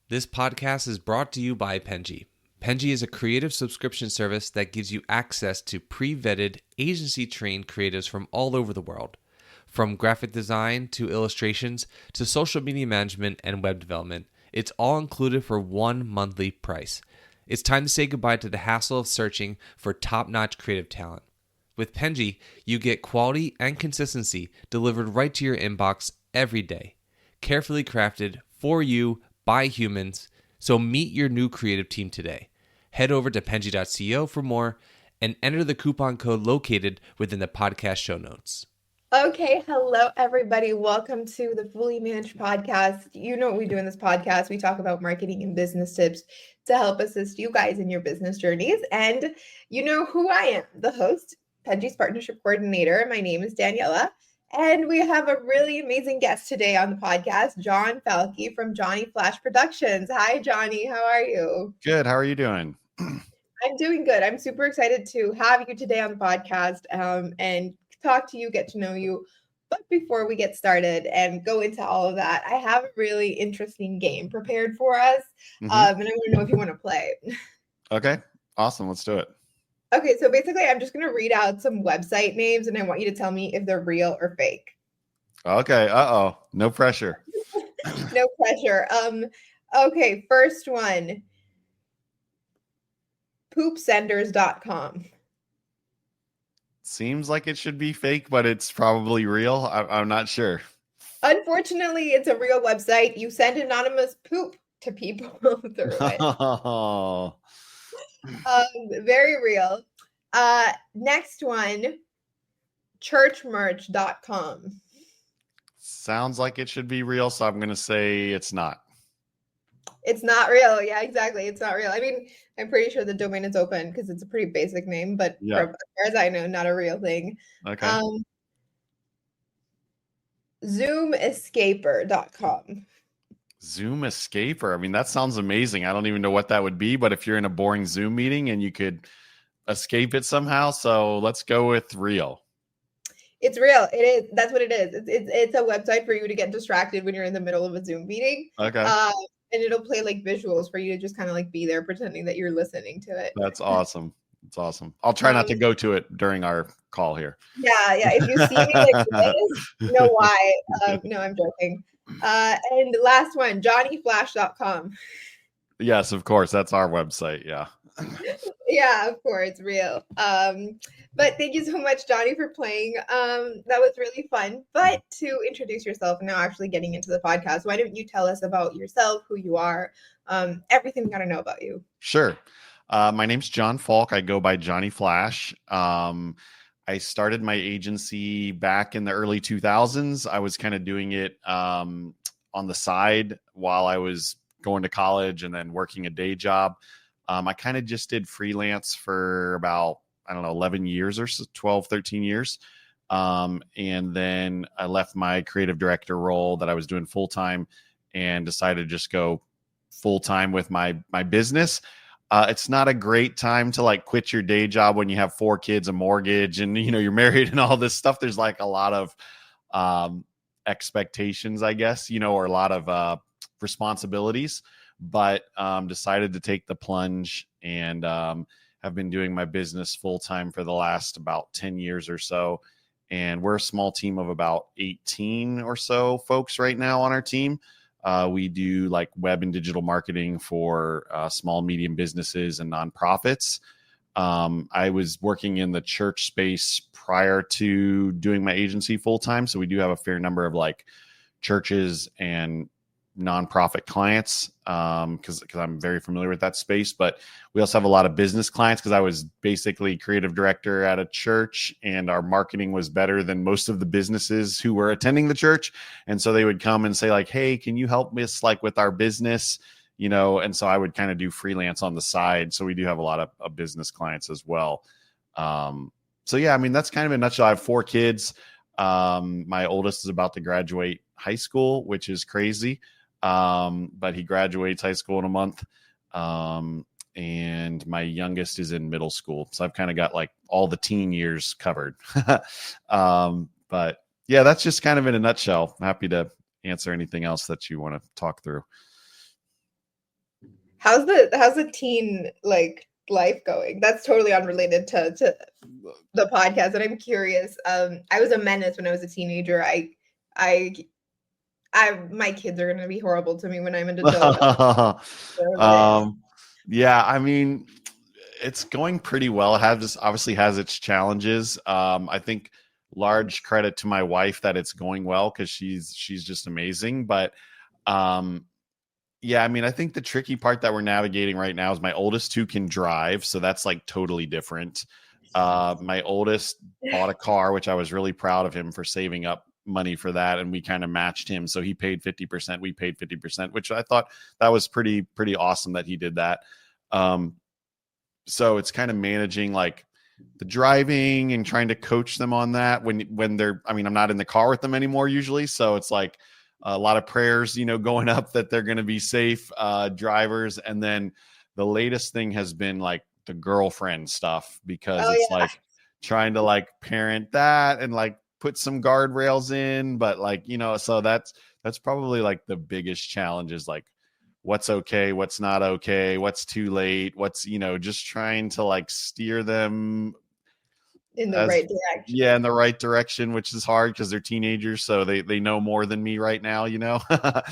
This podcast is brought to you by Penji. Penji is a creative subscription service that gives you access to pre-vetted, agency-trained creatives from all over the world. From graphic design to illustrations to social media management and web development, it's all included for one monthly price. It's time to say goodbye to the hassle of searching for top-notch creative talent. With Penji, you get quality and consistency delivered right to your inbox every day. Carefully crafted for you by humans. So meet your new creative team today. Head over to penji.co for more and enter the coupon code located within the podcast show notes. Okay, hello everybody. Welcome to the Fully Managed podcast. You know what we do in this podcast. We talk about marketing and business tips to help assist you guys in your business journeys. And you know who I am, the host, Penji's partnership coordinator. My name is Daniela. And we have a really amazing guest today on the podcast, John Falke from Johnny Flash Productions. Hi, Johnny. How are you? Good. How are you doing? I'm doing good. I'm super excited to have you today on the podcast and talk to you, get to know you. But before we get started and go into all of that, I have a really interesting game prepared for us. And I want to know if you want to play. Okay. Awesome. Let's do it. Okay, so basically I'm just going to read out some website names and I want you to tell me if they're real or fake. Okay. Uh-oh. No pressure. No pressure. Okay, first one. Poopsenders.com. Seems like it should be fake, but it's probably real. I'm not sure. Unfortunately, it's a real website. You send anonymous poop to people through it. Oh. Very real. Next one, churchmerch.com. Sounds like it should be real, so I'm going to say it's not. It's not real. Yeah, exactly. It's not real. I mean, I'm pretty sure the domain is open because it's a pretty basic name, but Yeah. as far as I know, not a real thing. Okay. Zoomescaper.com. Zoom Escaper. I mean, that sounds amazing. I don't even know what that would be, but if you're in a boring Zoom meeting and you could escape it somehow, so let's go with real. It's real. It is. That's what it is. It's a website for you to get distracted when you're in the middle of a Zoom meeting. Okay. And it'll play like visuals for you to just kind of like be there pretending that you're listening to it. That's awesome. It's awesome. I'll try not to go to it during our call here. Yeah. If you see me like this, you know why. No, I'm joking. And last one, johnnyflash.com. Yes, of course. That's our website. Yeah. Yeah, of course, real. But thank you so much, Johnny, for playing. That was really fun. But to introduce yourself and now actually getting into the podcast, why don't you tell us about yourself, who you are, everything we got to know about you? Sure. My name's John Falk. I go by Johnny Flash. I started my agency back in the early 2000s. I was kind of doing it on the side while I was going to college and then working a day job. I kind of just did freelance for about, 11 years or so, 12, 13 years. And then I left my creative director role that I was doing full time and decided to just go full time with my business. It's not a great time to like quit your day job when you have 4 kids, a mortgage, and you're married and all this stuff. There's like a lot of expectations, I guess, or a lot of responsibilities, but decided to take the plunge and have been doing my business full time for the last about 10 years or so. And we're a small team of about 18 or so folks right now on our team. We do like web and digital marketing for small, medium businesses and nonprofits. I was working in the church space prior to doing my agency full time. So we do have a fair number of like churches and nonprofit clients because I'm very familiar with that space. But we also have a lot of business clients because I was basically creative director at a church and our marketing was better than most of the businesses who were attending the church. And so they would come and say like, hey, can you help us like with our business? And so I would kind of do freelance on the side. So we do have a lot of business clients as well. So yeah, I mean, that's kind of in a nutshell. I have 4 kids. My oldest is about to graduate high school, which is crazy. But he graduates high school in a month. And my youngest is in middle school. So I've kind of got like all the teen years covered. But yeah, that's just kind of in a nutshell. I'm happy to answer anything else that you want to talk through. How's the teen like life going? That's totally unrelated to the podcast, and I'm curious. I was a menace when I was a teenager. I my kids are gonna be horrible to me when I'm an adult. Yeah, I mean, it's going pretty well. It has obviously has its challenges. I think large credit to my wife that it's going well because she's just amazing. But yeah, I mean, I think the tricky part that we're navigating right now is my oldest two can drive, so that's like totally different. My oldest bought a car, which I was really proud of him for saving up money for that, and we kind of matched him. So he paid 50%, we paid 50%, which I thought that was pretty awesome that he did that. So it's kind of managing like the driving and trying to coach them on that when they're, I mean, I'm not in the car with them anymore usually, so it's like a lot of prayers, going up that they're going to be safe drivers. And then the latest thing has been like the girlfriend stuff, because it's like trying to like parent that and like put some guardrails in, but like, so that's probably like the biggest challenge is like what's okay, what's not okay, what's too late, what's, just trying to like steer them in the right direction. Yeah, in the right direction, which is hard because they're teenagers, so they know more than me right now, Yeah, no, I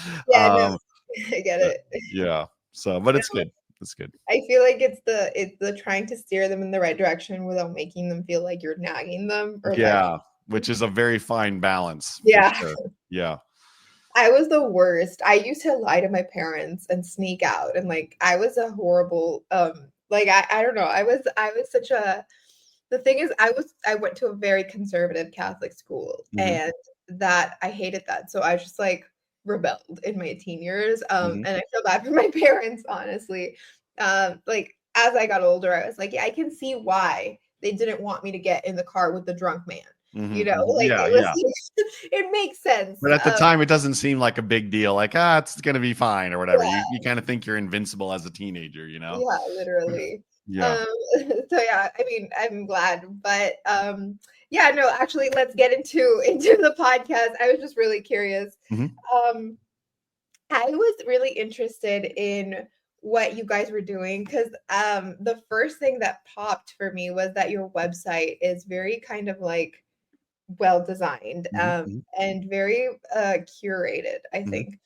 get it. Yeah. So, but it's good. It's good. I feel like it's the trying to steer them in the right direction without making them feel like you're nagging them. Or which is a very fine balance. Yeah. Sure. Yeah. I was the worst. I used to lie to my parents and sneak out, and like I was a horrible like I don't know. I was such a the thing is I went to a very conservative Catholic school, and that I hated that. So I just like rebelled in my teen years. And I feel bad for my parents, honestly. Like as I got older, I was like, yeah, I can see why they didn't want me to get in the car with the drunk man. It makes sense. But at the time, it doesn't seem like a big deal. Like, it's going to be fine or whatever. Yeah. You kind of think you're invincible as a teenager, Yeah, literally. Yeah. So yeah, I mean, I'm glad, but yeah, no, actually, let's get into the podcast. I was just really curious. I was really interested in what you guys were doing because the first thing that popped for me was that your website is very kind of like well designed and very curated, I think.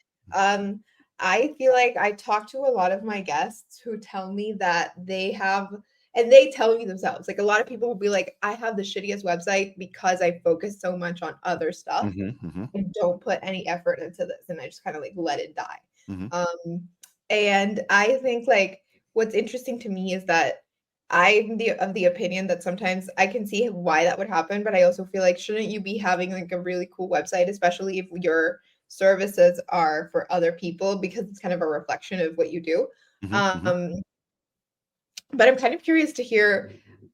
I feel like I talk to a lot of my guests who tell me that they have, and they tell me themselves, like a lot of people will be like, I have the shittiest website because I focus so much on other stuff and don't put any effort into this. And I just kind of like let it die. And I think like what's interesting to me is that I'm of the opinion that sometimes I can see why that would happen, but I also feel like shouldn't you be having like a really cool website, especially if your services are for other people, because it's kind of a reflection of what you do. But I'm kind of curious to hear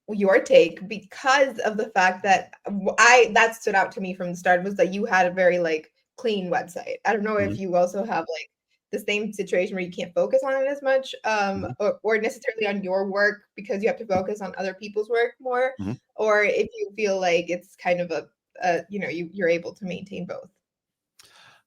your take because of the fact that that stood out to me from the start was that you had a very like clean website. I don't know if you also have like the same situation where you can't focus on it as much or necessarily on your work because you have to focus on other people's work more, or if you feel like it's kind of you're able to maintain both.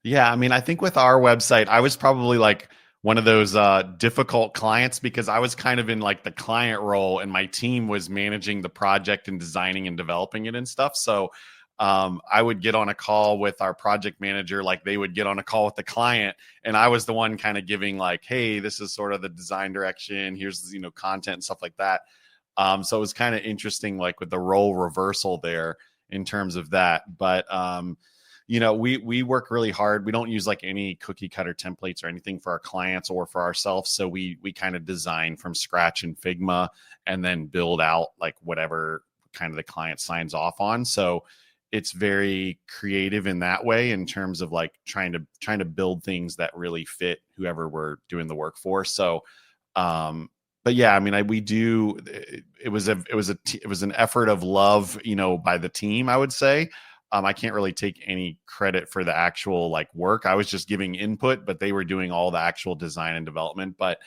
Yeah, I mean, I think with our website, I was probably like one of those difficult clients because I was kind of in like the client role and my team was managing the project and designing and developing it and stuff. So I would get on a call with our project manager, like they would get on a call with the client, and I was the one kind of giving like, hey, this is sort of the design direction. Here's, content and stuff like that. So it was kind of interesting, like with the role reversal there in terms of that. But we work really hard. We don't use like any cookie cutter templates or anything for our clients or for ourselves. So we kind of design from scratch in Figma and then build out like whatever kind of the client signs off on. So it's very creative in that way in terms of like trying to build things that really fit whoever we're doing the work for. So, but yeah, I mean, it was an effort of love, by the team, I would say. I can't really take any credit for the actual like work. I was just giving input, but they were doing all the actual design and development. But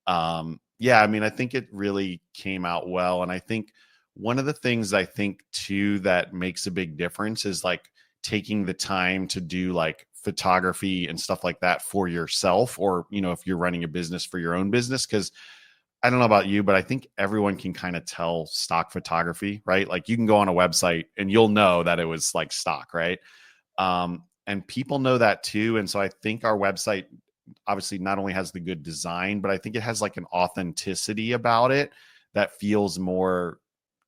yeah, I mean, I think it really came out well. And I think one of the things I think too that makes a big difference is like taking the time to do like photography and stuff like that for yourself, or, if you're running a business for your own business. Because I don't know about you, but I think everyone can kind of tell stock photography, right? Like you can go on a website and you'll know that it was like stock, right? And people know that too. And so I think our website obviously not only has the good design, but I think it has like an authenticity about it that feels more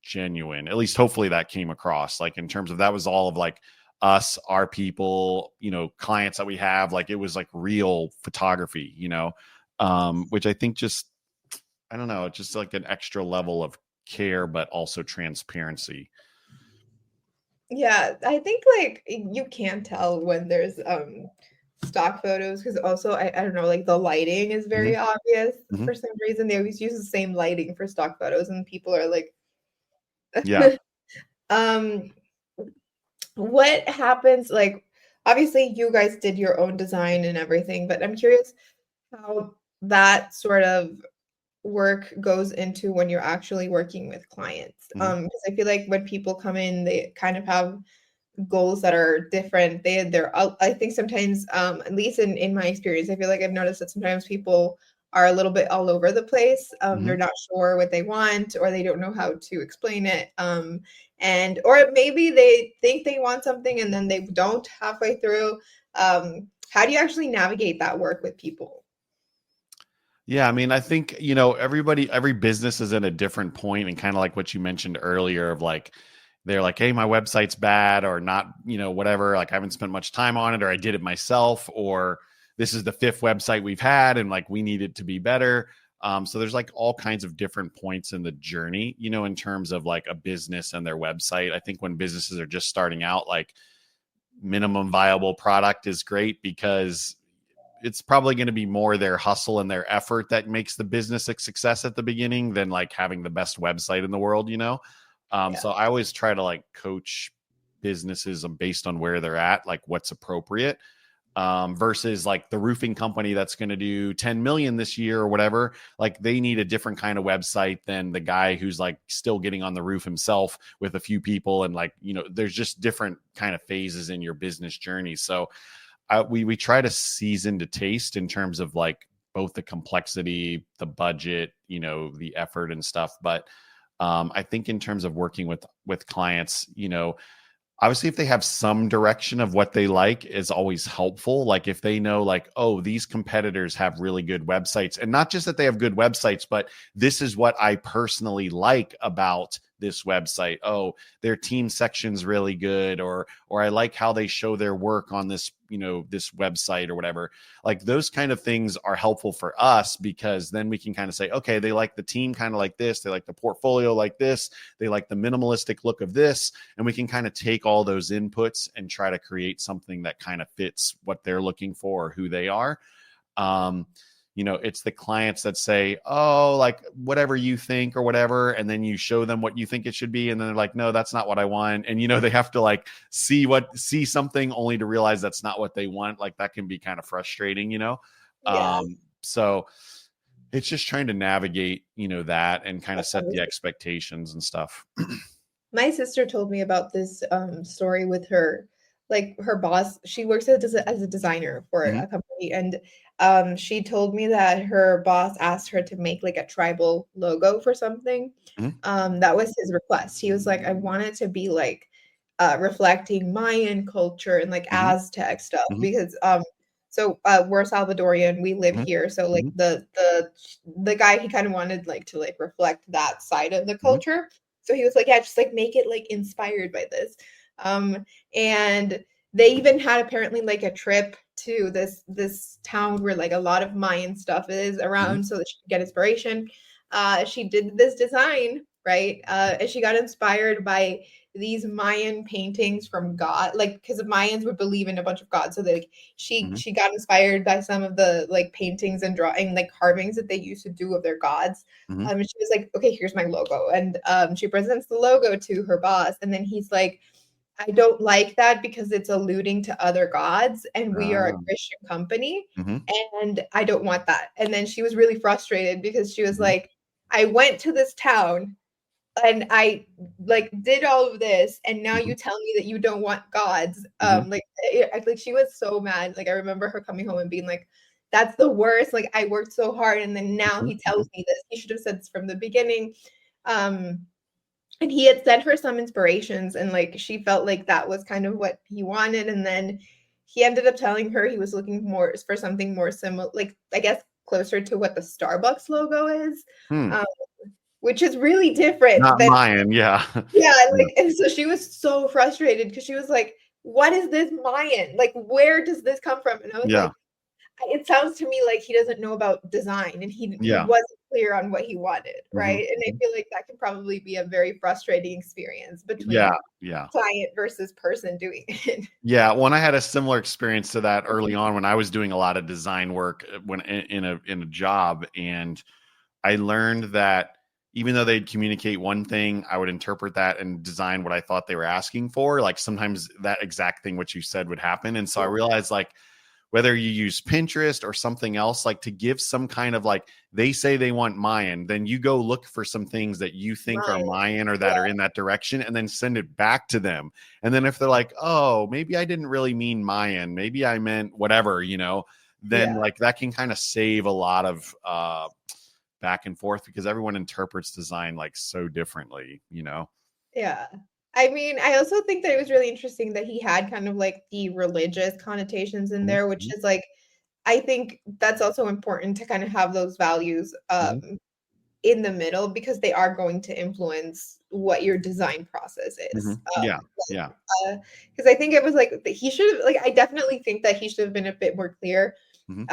genuine. At least hopefully that came across, like in terms of that was all of like us, our people, clients that we have, like it was like real photography, which I think just, I don't know, just like an extra level of care, but also transparency. Yeah, I think like you can tell when there's stock photos because also I don't know, like the lighting is very Mm-hmm. obvious Mm-hmm. for some reason. They always use the same lighting for stock photos and people are like Yeah. um what happens like obviously you guys did your own design and everything, but I'm curious how that sort of work goes into when you're actually working with clients. Mm-hmm. Because I feel like when people come in, they kind of have goals that are different. I think sometimes, at least in my experience, I feel like I've noticed that sometimes people are a little bit all over the place. Mm-hmm. They're not sure what they want, or they don't know how to explain it. And or maybe they think they want something and then they don't halfway through. How do you actually navigate that work with people? Yeah, I mean, I think, every business is at a different point, and kind of like what you mentioned earlier of like, they're like, hey, my website's bad or not, whatever, like I haven't spent much time on it, or I did it myself, or this is the fifth website we've had and like we need it to be better. So there's like all kinds of different points in the journey, in terms of like a business and their website. I think when businesses are just starting out, like minimum viable product is great because it's probably going to be more their hustle and their effort that makes the business a success at the beginning than like having the best website in the world, Yeah. So I always try to like coach businesses based on where they're at, like what's appropriate, versus like the roofing company that's going to do 10 million this year or whatever. Like they need a different kind of website than the guy who's like still getting on the roof himself with a few people. And like, there's just different kind of phases in your business journey. So we try to season to taste in terms of like both the complexity, the budget, the effort and stuff. But I think in terms of working with clients, obviously if they have some direction of what they like is always helpful. Like if they know like, oh, these competitors have really good websites, and not just that they have good websites, but this is what I personally like about this website. Oh, their team section's really good, or I like how they show their work on this, this website or whatever. Like those kind of things are helpful for us because then we can kind of say, okay, they like the team kind of like this, they like the portfolio like this, they like the minimalistic look of this, and we can kind of take all those inputs and try to create something that kind of fits what they're looking for or who they are. It's the clients that say, oh, like whatever you think or whatever. And then you show them what you think it should be. And then they're like, no, that's not what I want. And, they have to like see something only to realize that's not what they want. Like that can be kind of frustrating, Yeah. So it's just trying to navigate, that and kind of That's set the obviously. expectations and stuff. My sister told me about this story with her, like her boss. She works as a designer for Mm-hmm. a company, and she told me that her boss asked her to make like a tribal logo for something. Mm-hmm. That was his request. He was like, I want it to be like reflecting Mayan culture and like Mm-hmm. Aztec stuff Mm-hmm. because so we're Salvadorian, we live Mm-hmm. here, so like Mm-hmm. the guy, he kind of wanted like to like reflect that side of the Mm-hmm. culture. So he was like, yeah, just like make it like inspired by this. And they even had apparently like a trip to this town where like a lot of Mayan stuff is Mm-hmm. around so that she could get inspiration. She did this design, right? And she got inspired by these Mayan paintings from God, like because the Mayans would believe in a bunch of gods. So like Mm-hmm. she got inspired by some of the like paintings and drawing like carvings that they used to do of their gods. Mm-hmm. And she was like, okay, here's my logo. And she presents the logo to her boss. And then he's like, I don't like that because it's alluding to other gods and we are a Christian company Mm-hmm. and I don't want that. And then she was really frustrated because she was Mm-hmm. like, I went to this town and I like did all of this, and now Mhm. you tell me that you don't want gods. Mhm. Like she was so mad. Like I remember her coming home and being like, "That's the worst. Like I worked so hard, and then now Mhm. he Mhm. tells me this. He should have said this from the beginning." Um, and he had sent her some inspirations, and like she felt like that was kind of what he wanted, and then he ended up telling her he was looking more for something more similar, like I guess closer to what the Starbucks logo is. Hmm. Um, which is really different Not than Mayan. Yeah. yeah, Yeah. like, and so she was so frustrated because she was like, "What is this Mayan? Like, where does this come from?" And I was Yeah. like, "It sounds to me like he doesn't know about design, and he Yeah. wasn't clear on what he wanted, Mhm. right?" And I Mhm. feel like that can probably be a very frustrating experience Yeah. between Yeah. client versus person doing it. Yeah, when I had a similar experience to that early on when I was doing a lot of design work when in a job, and I learned that even though they'd communicate one thing, I would interpret that and design what I thought they were asking for. Like sometimes that exact thing what you said would happen, and so I realized like whether you use Pinterest or something else, like to give some kind of like they say they want Mayan, then you go look for some things that you think are Mine, Mayan or that yeah, are in that direction and then send it back to them. And then if they're like, oh, maybe I didn't really mean Mayan, maybe I meant whatever, then yeah. like that can kind of save a lot of back and forth because everyone interprets design like so differently. Yeah. I mean, I also think that it was really interesting that he had kind of like the religious connotations in Mhm, there, which mhm, is like, I think that's also important to kind of have those values mhm, in the middle because they are going to influence what your design process is. mhm. Yeah, yeah. Because I think it was like he should have, like, I definitely think that he should have been a bit more clear Mhm,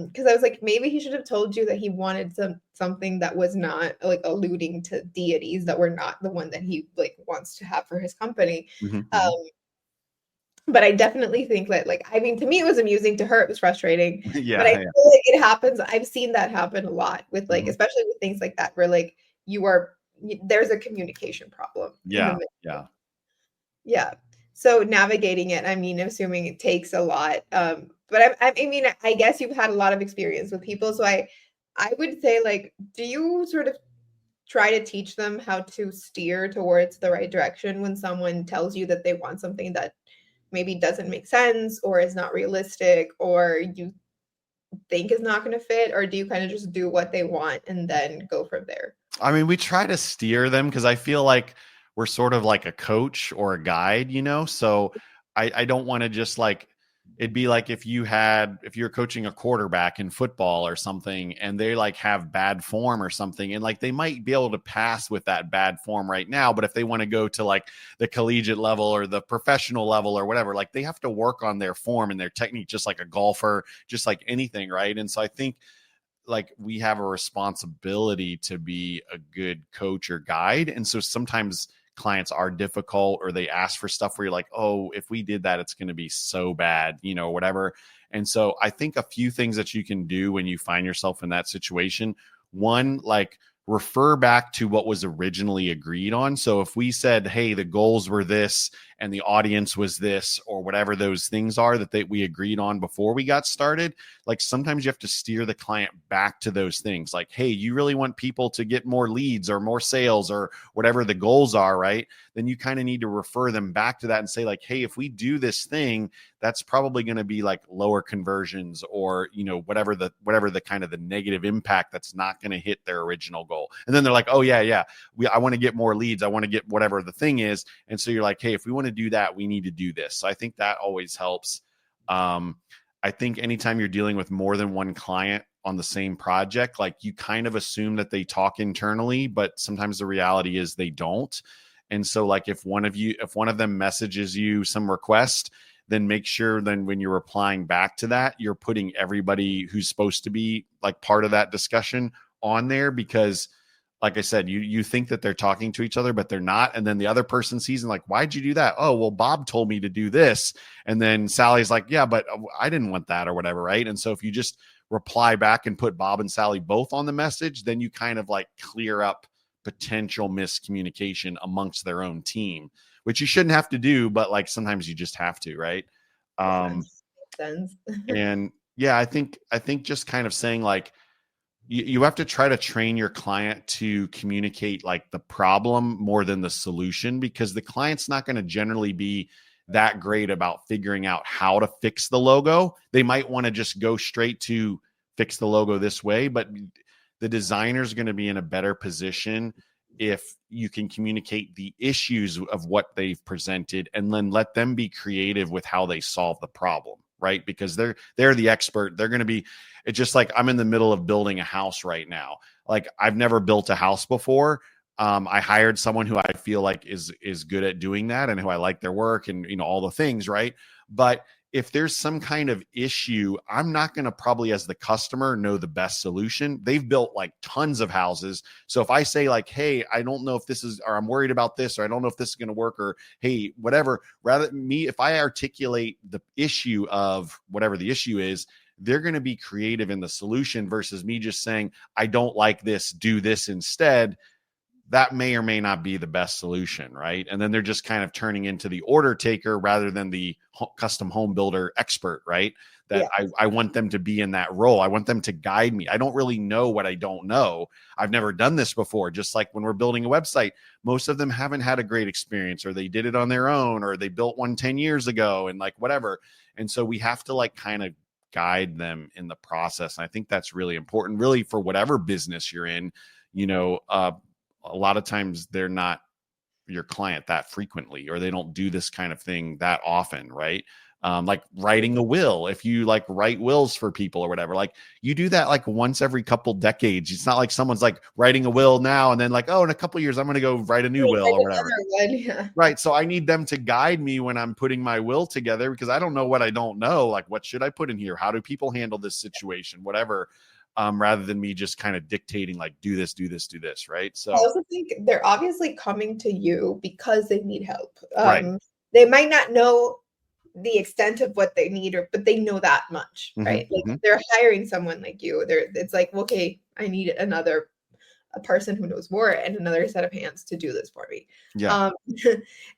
because I was like, maybe he should have told you that he wanted something that was not like alluding to deities that were not the one that he like wants to have for his company. mhm, mhm. Um, but I definitely think that, like, I mean, to me, it was amusing. To her, it was frustrating. But I Yeah, yeah. feel like it happens. I've seen that happen a lot with, like, Mhm. especially with things like that, where like you are, there's a communication problem in the Yeah, middle. yeah. Yeah. So navigating it, I mean, assuming it takes a lot. But I mean, I guess you've had a lot of experience with people. So I would say, like, do you sort of try to teach them how to steer towards the right direction when someone tells you that they want something that maybe doesn't make sense or is not realistic or you think is not going to fit? Or do you kind of just do what they want and then go from there? I mean, we try to steer them because I feel like we're sort of like a coach or a guide. So I don't want to just like it'd be like if you're coaching a quarterback in football or something and they like have bad form or something and like they might be able to pass with that bad form right now, but if they want to go to like the collegiate level or the professional level or whatever, like they have to work on their form and their technique just like a golfer, just like anything, right? And so I think like we have a responsibility to be a good coach or guide. And so sometimes clients are difficult or they ask for stuff where you're like, oh, if we did that, it's going to be so bad, whatever. And so I think a few things that you can do when you find yourself in that situation. One, like refer back to what was originally agreed on. So if we said, hey, the goals were this and the audience was this or whatever those things are that we agreed on before we got started, like sometimes you have to steer the client back to those things like, hey, you really want people to get more leads or more sales or whatever the goals are, right? Then you kind of need to refer them back to that and say like, hey, if we do this thing, that's probably going to be like lower conversions or whatever the kind of the negative impact that's not going to hit their original goal. And then they're like, oh yeah, I want to get more leads, I want to get whatever the thing is. And so you're like, hey, if we want to do that, we need to do this. So I think that always helps. I think anytime you're dealing with more than one client on the same project, like you kind of assume that they talk internally, but sometimes the reality is they don't. And so like if one of them messages you some request, then make sure then when you're replying back to that, you're putting everybody who's supposed to be like part of that discussion on there because like I said, you think that they're talking to each other, but they're not. And then the other person sees and like, why'd you do that? Oh, well, Bob told me to do this. And then Sally's like, yeah, but I didn't want that or whatever. Right. And so if you just reply back and put Bob and Sally both on the message, then you kind of like clear up potential miscommunication amongst their own team, which you shouldn't have to do, but like sometimes you just have to, right? Makes Um, sense. Makes sense. and yeah, I think just kind of saying like, you have to try to train your client to communicate like the problem more than the solution, because the client's not going to generally be that great about figuring out how to fix the logo. They might want to just go straight to fix the logo this way, but the designer's going to be in a better position if you can communicate the issues of what they've presented and then let them be creative with how they solve the problem, right? Because they're the expert. They're going to be, it's just like I'm in the middle of building a house right now. Like I've never built a house before. I hired someone who I feel like is good at doing that and who I like their work and, you know, all the things, right? But if there's some kind of issue, I'm not going to probably as the customer know the best solution. They've built like tons of houses. So if I say like, hey, I don't know if this is, or I'm worried about this, or I don't know if this is going to work, or hey, whatever, rather me, if I articulate the issue of whatever the issue is, they're going to be creative in the solution versus me just saying, I don't like this, do this instead. That may or may not be the best solution, right? And then they're just kind of turning into the order taker rather than the custom home builder expert, right? That I want them to be in that role. I want them to guide me. I don't really know what I don't know. I've never done this before. Just like when we're building a website, most of them haven't had a great experience, or they did it on their own, or they built one 10 years ago and like whatever. And so we have to like kind of guide them in the process. And I think that's really important, really, for whatever business you're in. You know, a lot of times they're not your client that frequently, or they don't do this kind of thing that often, right? Like writing a will. If you like write wills for people or whatever, like you do that like once every couple decades. It's not like someone's like writing a will now and then like, oh, in a couple of years, I'm going to go write a new will or whatever. Yeah. Right. So I need them to guide me when I'm putting my will together, because I don't know what I don't know. Like, what should I put in here? How do people handle this situation? Whatever. Rather than me just kind of dictating like, do this, do this, do this. Right. So I also think they're obviously coming to you because they need help. Right. They might not know the extent of what they need, but they know that much, right? Like they're hiring someone like you. It's like, okay, I need a person who knows more and another set of hands to do this for me. Yeah.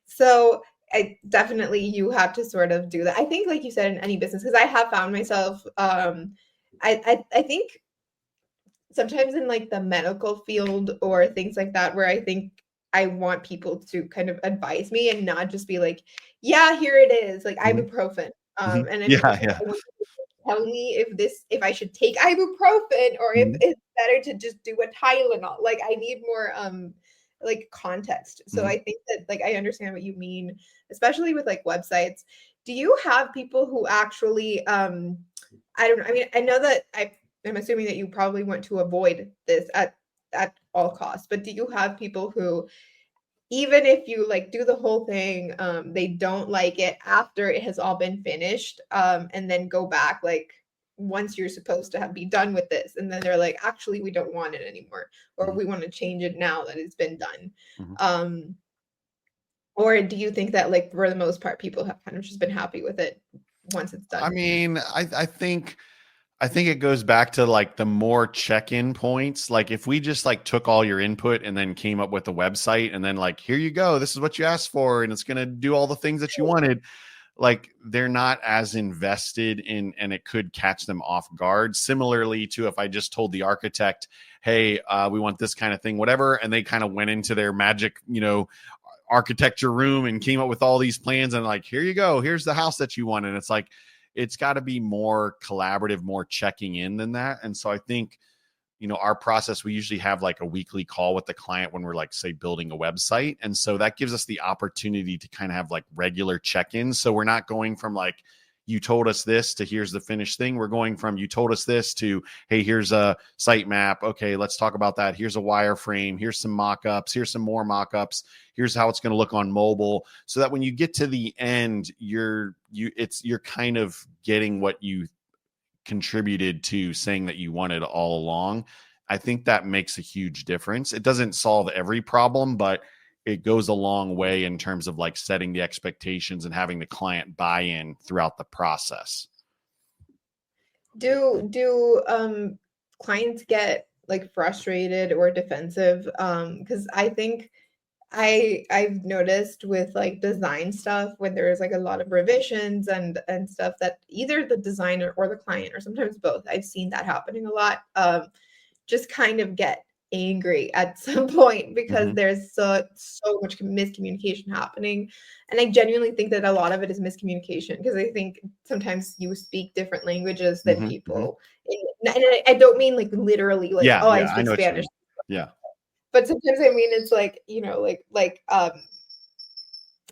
So I definitely, you have to sort of do that. I think, like you said, in any business, because I have found myself, I think sometimes in like the medical field or things like that, where I think I want people to kind of advise me and not just be like, yeah, here it is, like ibuprofen. And I think I want you to tell me if I should take ibuprofen or if it's better to just do a Tylenol. Like I need more like context. So I think that like I understand what you mean, especially with like websites. Do you have people who actually I don't know. I mean, I know that I'm assuming that you probably want to avoid this at all costs, but do you have people who, even if you like do the whole thing, they don't like it after it has all been finished, and then go back like once you're supposed to be done with this, and then they're like, actually, we don't want it anymore, or we want to change it now that it's been done. Or do you think that like for the most part, people have kind of just been happy with it once it's done? I mean, I think it goes back to like the more check-in points. Like if we just like took all your input and then came up with a website and then like, here you go, this is what you asked for, and it's going to do all the things that you wanted. Like they're not as invested in, and it could catch them off guard. Similarly to if I just told the architect, hey, we want this kind of thing, whatever. And they kind of went into their magic, you know, architecture room and came up with all these plans and like, here you go, here's the house that you want. And it's like, it's got to be more collaborative, more checking in than that. And so I think, you know, our process, we usually have like a weekly call with the client when we're like, say, building a website. And so that gives us the opportunity to kind of have like regular check-ins. So we're not going from like, you told us this to here's the finished thing. We're going from you told us this to, hey, here's a site map. Okay, let's talk about that. Here's a wireframe. Here's some mock-ups. Here's some more mock-ups. Here's how it's going to look on mobile. So that when you get to the end, you're kind of getting what you contributed to saying that you wanted all along. I think that makes a huge difference. It doesn't solve every problem, but it goes a long way in terms of like setting the expectations and having the client buy in throughout the process. Do clients get like frustrated or defensive? Because I think I've noticed with like design stuff, when there's like a lot of revisions and stuff, that either the designer or the client, or sometimes both, I've seen that happening a lot, just kind of get angry at some point because Mhm. there's so much miscommunication happening. And I genuinely think that a lot of it is miscommunication because I think sometimes you speak different languages than Mhm. Mhm. people. And I don't mean like literally like, Yeah, oh, I yeah, I speak know what you Spanish. mean. Yeah. But sometimes I mean it's like,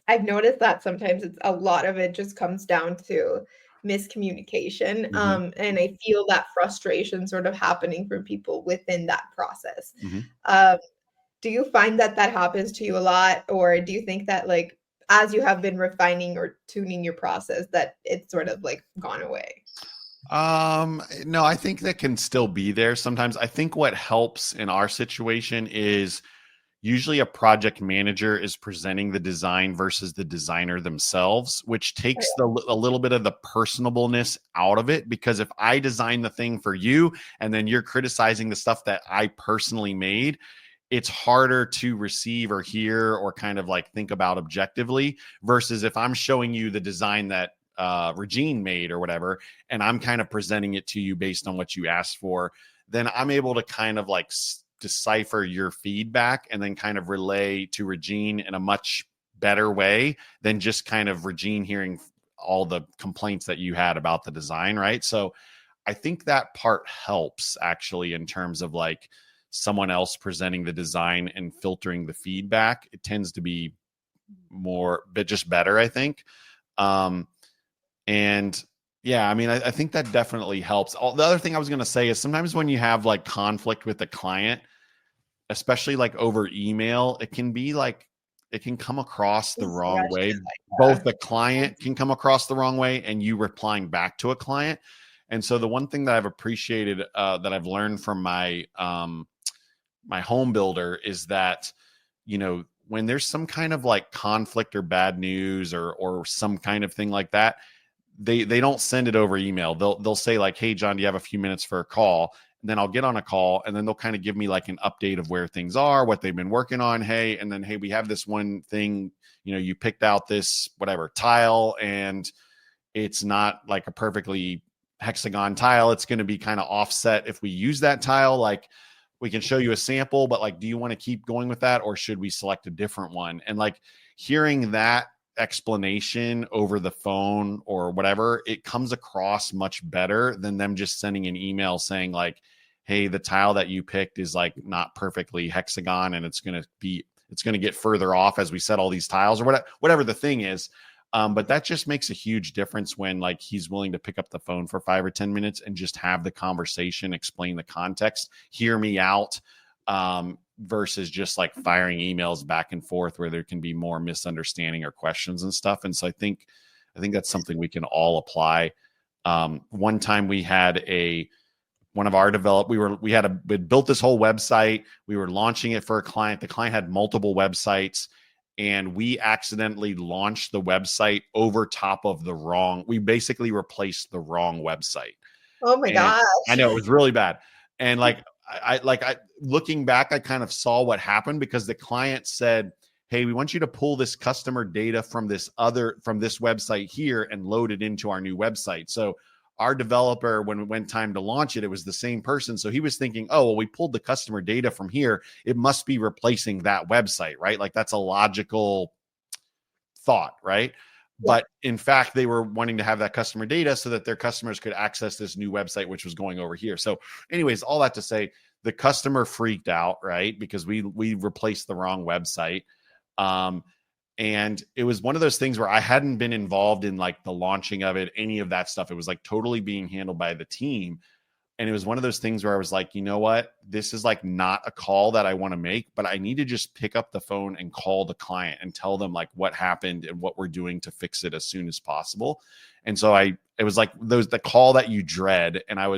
I've noticed that sometimes it's a lot of it just comes down to miscommunication. Mhm. And I feel that frustration sort of happening for people within that process. Mhm. Um, do you find that that happens to you a lot, or do you think that like as you have been refining or tuning your process that it's sort of like gone away? No, I think that can still be there sometimes. I think what helps in our situation is usually a project manager is presenting the design versus the designer themselves, which Oh, takes a little bit of the personableness out of it. Because if I design the thing for you and then you're criticizing the stuff that I personally made, it's harder to receive or hear or kind of like think about objectively versus if I'm showing you the design that Regine made or whatever, and I'm kind of presenting it to you based on what you asked for, then I'm able to kind of like decipher your feedback and then kind of relay to Regine in a much better way than just kind of Regine hearing all the complaints that you had about the design, right? So I think that part helps actually in terms of like someone else presenting the design and filtering the feedback. It tends to be more, but just better, I think. Um, and yeah, I mean, I think that definitely helps. The other thing I was going to say is sometimes when you have like conflict with the client, especially like over email, it can be like, it can come across the it's wrong way. yeah. Both the client can come across the wrong way and you replying back to a client. And so the one thing that I've appreciated that I've learned from my home builder is that, you know, when there's some kind of like conflict or bad news or some kind of thing like that, they don't send it over email. They'll say like, "Hey John, do you have a few minutes for a call?" And then I'll get on a call and then they'll kind of give me like an update of where things are, what they've been working on. Hey, and then hey, we have this one thing, you know, you picked out this whatever tile and it's not like a perfectly hexagon tile. It's going to be kind of offset if we use that tile. Like we can show you a sample, but like, do you want to keep going with that or should we select a different one? And like hearing that explanation over the phone or whatever, it comes across much better than them just sending an email saying like, hey, the tile that you picked is like not perfectly hexagon and it's going to get further off as we set all these tiles or whatever the thing is. But that just makes a huge difference when like he's willing to pick up the phone for 5 or 10 minutes and just have the conversation, explain the context, hear me out, versus just like firing emails back and forth where there can be more misunderstanding or questions and stuff. And so I think that's something we can all apply. One time we had one of our we'd built this whole website. We were launching it for a client. The client had multiple websites and we accidentally launched the website over top of we basically replaced the wrong website. Oh my And gosh. I know it was really bad. And like, I looking back, I kind of saw what happened because the client said, hey, we want you to pull this customer data from this website here and load it into our new website. So our developer, when it went time to launch it, it was the same person. So he was thinking, oh, well, we pulled the customer data from here. It must be replacing that website, right? Like that's a logical thought, right? Yeah. But in fact, they were wanting to have that customer data so that their customers could access this new website, which was going over here. So anyways, all that to say, the customer freaked out, right? Because we replaced the wrong website. And it was one of those things where I hadn't been involved in like the launching of it, any of that stuff. It was like totally being handled by the team. And it was one of those things where I was like, you know what? This is like not a call that I want to make, but I need to just pick up the phone and call the client and tell them like what happened and what we're doing to fix it as soon as possible. And so it was like the call that you dread. And I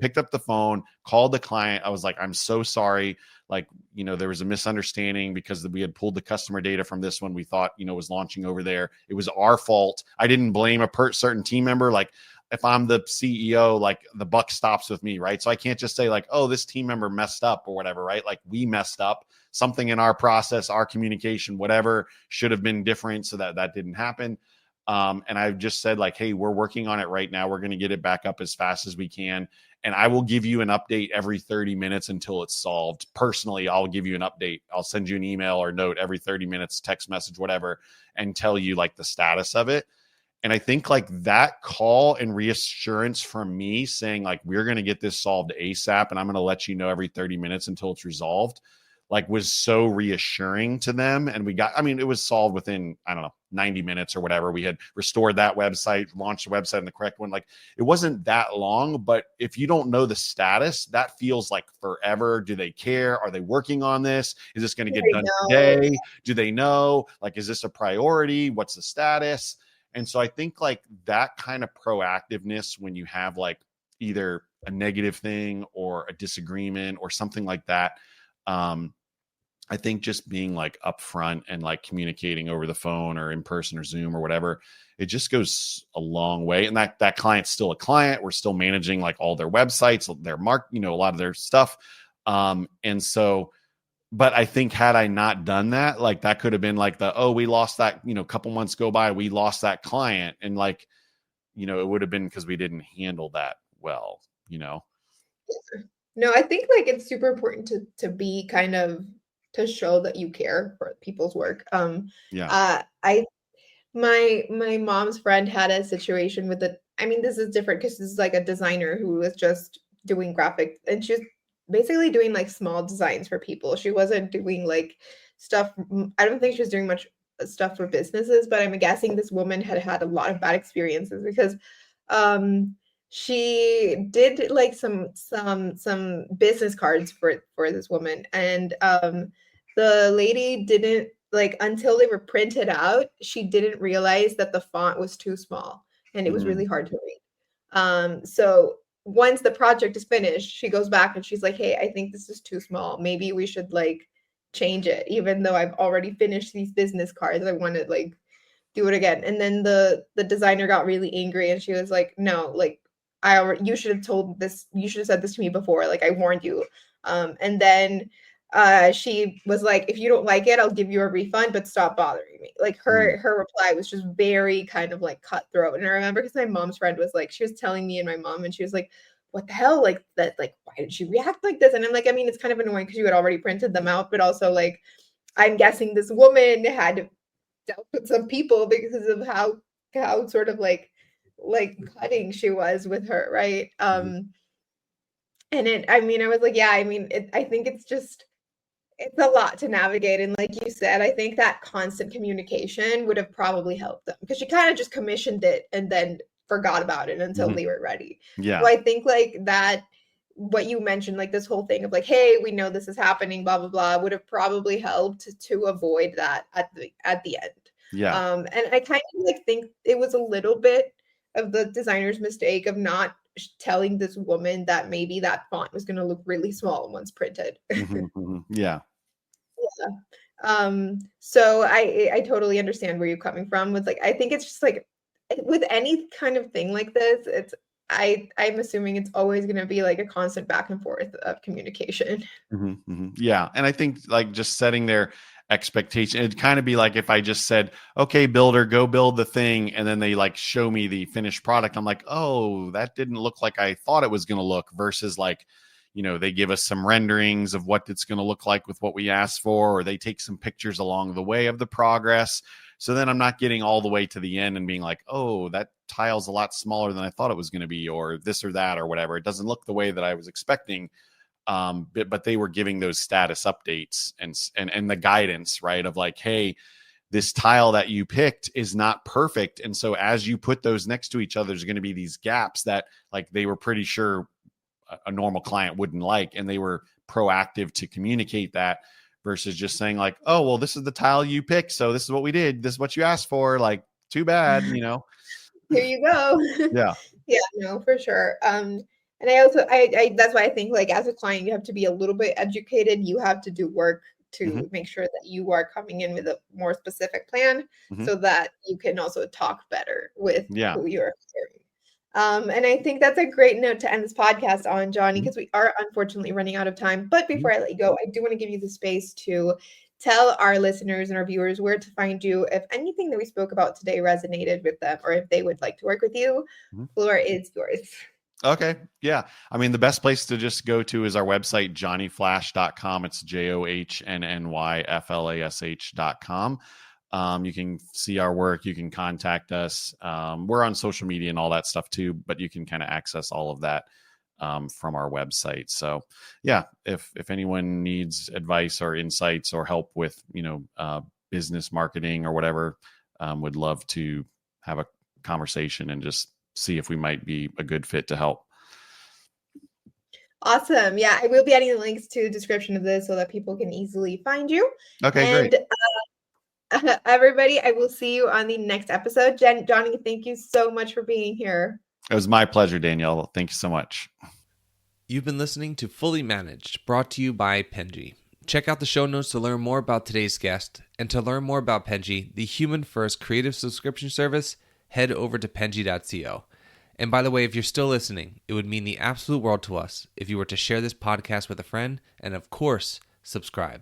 picked up the phone, called the client. I was like, I'm so sorry. Like, you know, there was a misunderstanding because we had pulled the customer data from this one we thought, you know, was launching over there. It was our fault. I didn't blame a certain team member. Like, if I'm the CEO, like the buck stops with me, right? So I can't just say like, oh, this team member messed up or whatever, right? Like we messed up. Something in our process, our communication, whatever should have been different so that didn't happen. And I've just said like, hey, we're working on it right now. We're going to get it back up as fast as we can. and I will give you an update every 30 minutes until it's solved. Personally, I'll give you an update. I'll send you an email or note every 30 minutes, text message, whatever, and tell you like the status of it. And I think like that call and reassurance from me saying like, we're going to get this solved ASAP and I'm going to let you know every 30 minutes until it's resolved, like was so reassuring to them. And it was solved within, I don't know, 90 minutes or whatever. We had restored that website, launched the website in the correct one. Like it wasn't that long, but if you don't know the status, that feels like forever. Do they care? Are they working on this? Is this going to get done today? Do they know? Like, is this a priority? What's the status? And so I think like that kind of proactiveness when you have like either a negative thing or a disagreement or something like that, I think just being like upfront and like communicating over the phone or in person or Zoom or whatever, it just goes a long way. And that client's still a client. We're still managing like all their websites, their a lot of their stuff. And so, but I think had I not done that, like that could have been like we lost that, couple months go by, we lost that client. And like, it would have been because we didn't handle that well, No, I think like it's super important to be kind of to show that you care for people's work. My mom's friend had a situation with this is different because this is like a designer who was just doing graphic, and she's basically doing like small designs for people. She wasn't doing like stuff. I don't think she was doing much stuff for businesses, but I'm guessing this woman had a lot of bad experiences because she did like some business cards for this woman, and the lady didn't like until they were printed out, she didn't realize that the font was too small and it was really hard to read. So once the project is finished, she goes back and she's like, hey, I think this is too small, maybe we should like change it, even though I've already finished these business cards, I want to like do it again. And then the designer got really angry and she was like, no, like you should have said this to me before, like I warned you. And then she was like, if you don't like it, I'll give you a refund, but stop bothering me. Like her reply was just very kind of like cutthroat. And I remember because my mom's friend was like, she was telling me and my mom, and she was like, what the hell, like that, like why did she react like this? And I'm like, I mean, it's kind of annoying because you had already printed them out, but also like I'm guessing this woman had dealt with some people because of how sort of like cutting she was with her, right? And I was like, yeah, I think it's a lot to navigate. And like you said, I think that constant communication would have probably helped them because she kind of just commissioned it and then forgot about it until they were ready. Yeah. So I think like that, what you mentioned, like this whole thing of like, hey, we know this is happening, blah, blah, blah, would have probably helped to avoid that at the end. Yeah. And I kind of like think it was a little bit of the designer's mistake of not telling this woman that maybe that font was going to look really small once printed. Yeah. So I totally understand where you're coming from with like, I think it's just like with any kind of thing like this, I'm assuming it's always going to be like a constant back and forth of communication. Yeah. And I think like just setting their expectation, it'd kind of be like if I just said, okay, builder, go build the thing. And then they like show me the finished product. I'm like, oh, that didn't look like I thought it was going to look, versus like, they give us some renderings of what it's going to look like with what we asked for, or they take some pictures along the way of the progress. So then I'm not getting all the way to the end and being like, oh, that tile's a lot smaller than I thought it was going to be, or this or that, or whatever. It doesn't look the way that I was expecting. But they were giving those status updates and the guidance, right? Of like, hey, this tile that you picked is not perfect. And so as you put those next to each other, there's going to be these gaps that like they were pretty sure a normal client wouldn't like. And they were proactive to communicate that versus just saying like, oh, well, this is the tile you picked, so this is what we did. This is what you asked for. Like, too bad, Here you go. Yeah. Yeah, no, for sure. And I also, I that's why I think like as a client, you have to be a little bit educated. You have to do work to make sure that you are coming in with a more specific plan so that you can also talk better with who you're hiring. And I think that's a great note to end this podcast on, Johnny, because we are unfortunately running out of time. But before I let you go, I do want to give you the space to tell our listeners and our viewers where to find you if anything that we spoke about today resonated with them or if they would like to work with you. Floor is yours. Okay. Yeah. I mean, the best place to just go to is our website, johnnyflash.com. It's JOHNNYFLASH.com. You can see our work. You can contact us. We're on social media and all that stuff too, but you can kind of access all of that from our website. So yeah, if anyone needs advice or insights or help with, business marketing or whatever, would love to have a conversation and just see if we might be a good fit to help. Awesome. Yeah, I will be adding the links to the description of this so that people can easily find you. Okay, And great. everybody, I will see you on the next episode. Johnny, thank you so much for being here. It was my pleasure, Danielle. Thank you so much. You've been listening to Fully Managed, brought to you by Penji. Check out the show notes to learn more about today's guest, and to learn more about Penji, the human-first creative subscription service, head over to penji.co. And by the way, if you're still listening, it would mean the absolute world to us if you were to share this podcast with a friend and, of course, subscribe.